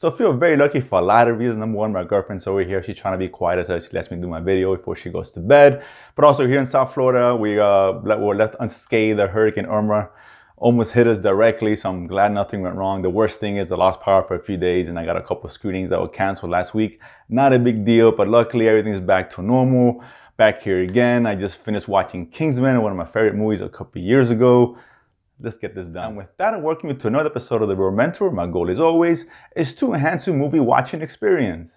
So I feel very lucky for a lot of reasons. Number one, my girlfriend's over here. She's trying to be quiet, so she lets me do my video before she goes to bed. But also here in South Florida, we were left unscathed. The Hurricane Irma almost hit us directly, so I'm glad nothing went wrong. The worst thing is I lost power for a few days, and I got a couple of screenings that were canceled last week. Not a big deal, but luckily everything's back to normal. Back here again. I just finished watching Kingsman, one of my favorite movies a couple of years ago. Let's get this done. And with that, I'm welcome you to another episode of The Real Mentor. My goal, as always, is to enhance your movie watching experience.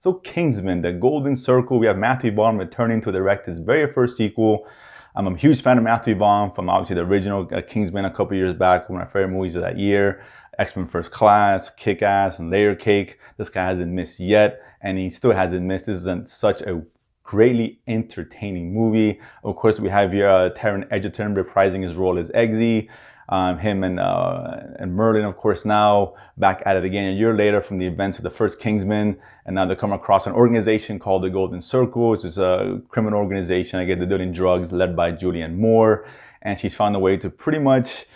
So Kingsman, the Golden Circle, we have Matthew Vaughn returning to direct his very first sequel. I'm a huge fan of Matthew Vaughn from obviously the original Kingsman a couple years back, one of my favorite movies of that year. X-Men First Class, Kick-Ass, and Layer Cake. This guy hasn't missed yet, and he still hasn't missed. This is such a greatly entertaining movie. Of course, we have here Taron Egerton reprising his role as Eggsy. Him and Merlin, of course, now back at it again a year later from the events of the first Kingsman, and now they come across an organization called the Golden Circle. It's a criminal organization. I guess they're dealing drugs, led by Julianne Moore, and she's found a way to pretty much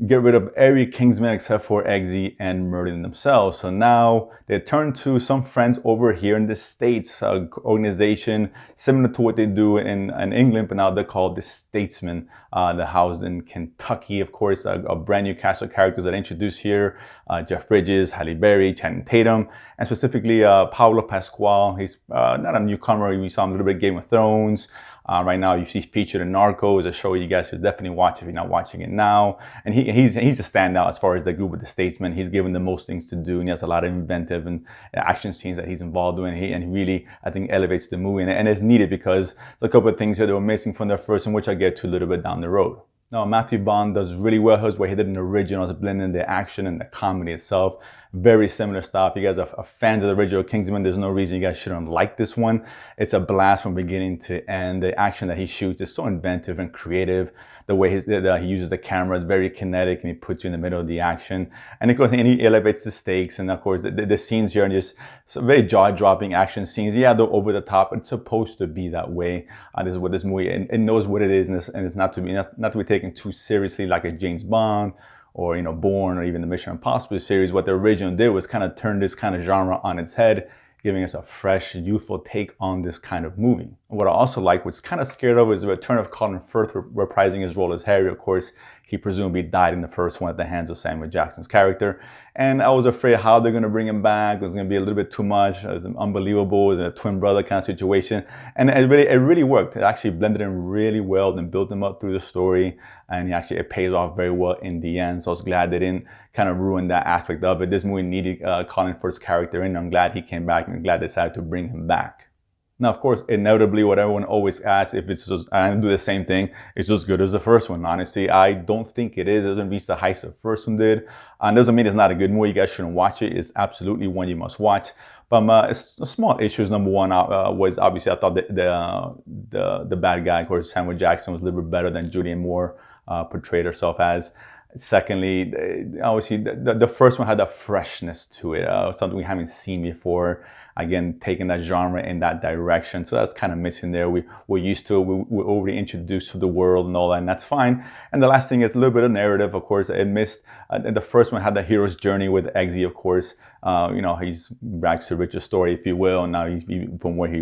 get rid of every Kingsman except for Eggsy and Merlin themselves. So now they turn to some friends over here in the States, an organization similar to what they do in England, but now they're called the Statesmen. They're housed in Kentucky, of course, a brand new cast of characters that are introduced here. Jeff Bridges, Halle Berry, Channing Tatum, and specifically Pablo Pascual. He's not a newcomer. We saw him a little bit in Game of Thrones. Right now, you see featured in Narcos, a show you guys should definitely watch if you're not watching it now. And he's a standout as far as the group of the Statesmen. He's given the most things to do, and he has a lot of inventive and action scenes that he's involved in. And he really, I think, elevates the movie. And it's needed because there's a couple of things here that were missing from their first, and which I'll get to a little bit down the road. Now, Matthew Vaughn does really well. His way he did in the original is blending the action and the comedy itself. Very similar stuff. You guys are fans of the original Kingsman. There's no reason you guys shouldn't like this one. It's a blast from beginning to end. The action that he shoots is so inventive and creative. The way he uses the camera is very kinetic, and he puts you in the middle of the action. And of course, he elevates the stakes. And of course, the scenes here are just very jaw-dropping action scenes. Yeah, they're over the top. It's supposed to be that way. This is what this movie, it knows what it is, and it's not to be taken too seriously like a James Bond or Bourne, or even the Mission Impossible series. What the original did was kind of turn this kind of genre on its head, giving us a fresh, youthful take on this kind of movie. What I also like, what's kind of scared of, is the return of Colin Firth reprising his role as Harry. Of course, he presumably died in the first one at the hands of Samuel Jackson's character. And I was afraid how they're going to bring him back. It was going to be a little bit too much. It was unbelievable. It was a twin brother kind of situation. And it really worked. It actually blended in really well and built him up through the story. And it pays off very well in the end. So I was glad they didn't kind of ruin that aspect of it. This movie needed Colin Firth's character in. I'm glad he came back, and I'm glad they decided to bring him back. Now, of course, inevitably, what everyone always asks, if it's just, I do the same thing, it's as good as the first one. Honestly, I don't think it is. It doesn't reach the heights the first one did. And doesn't mean it's not a good movie. You guys shouldn't watch it. It's absolutely one you must watch. But small issues. Number one was obviously I thought the bad guy, of course, Samuel Jackson, was a little bit better than Julianne Moore portrayed herself as. Secondly, obviously, the first one had a freshness to it, something we haven't seen before. Again, taking that genre in that direction. So that's kind of missing there. We're used to it. We're already introduced to the world and all that, and that's fine. And the last thing is a little bit of narrative, of course. It missed, the first one had the hero's journey with Eggsy, of course. He's rags to riches story, if you will. And now he's from where he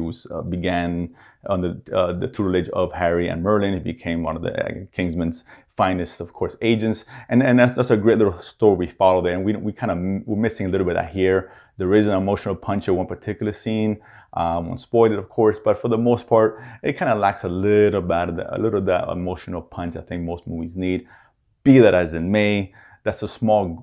began on the tutelage of Harry and Merlin. He became one of the Kingsman's finest, of course, agents. And that's a great little story we follow there. And we're missing a little bit of that here. There is an emotional punch in one particular scene. Won't spoil it, of course, but for the most part, it kind of lacks a little of that emotional punch I think most movies need. Be that as it may, that's a small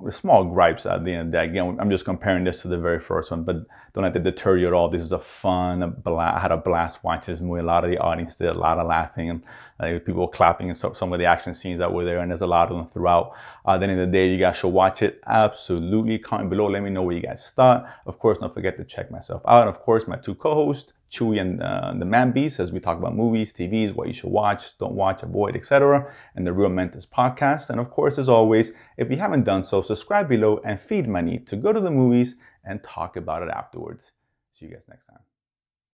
gripes at the end of the day. Again, I'm just comparing this to the very first one, but don't let it deter you at all. This is I had a blast watching this movie. A lot of the audience did a lot of laughing, and people clapping in some of the action scenes that were there, and there's a lot of them throughout. At the end of the day, you guys should watch it. Absolutely. Comment below. Let me know what you guys thought. Of course, don't forget to check myself out. Of course, my two co-hosts, Chewy and the Man Beast, as we talk about movies, TVs, what you should watch, don't watch, avoid, etc. And the Real Mentors podcast. And of course, as always, if you haven't done so, subscribe below and feed my need to go to the movies and talk about it afterwards. See you guys next time.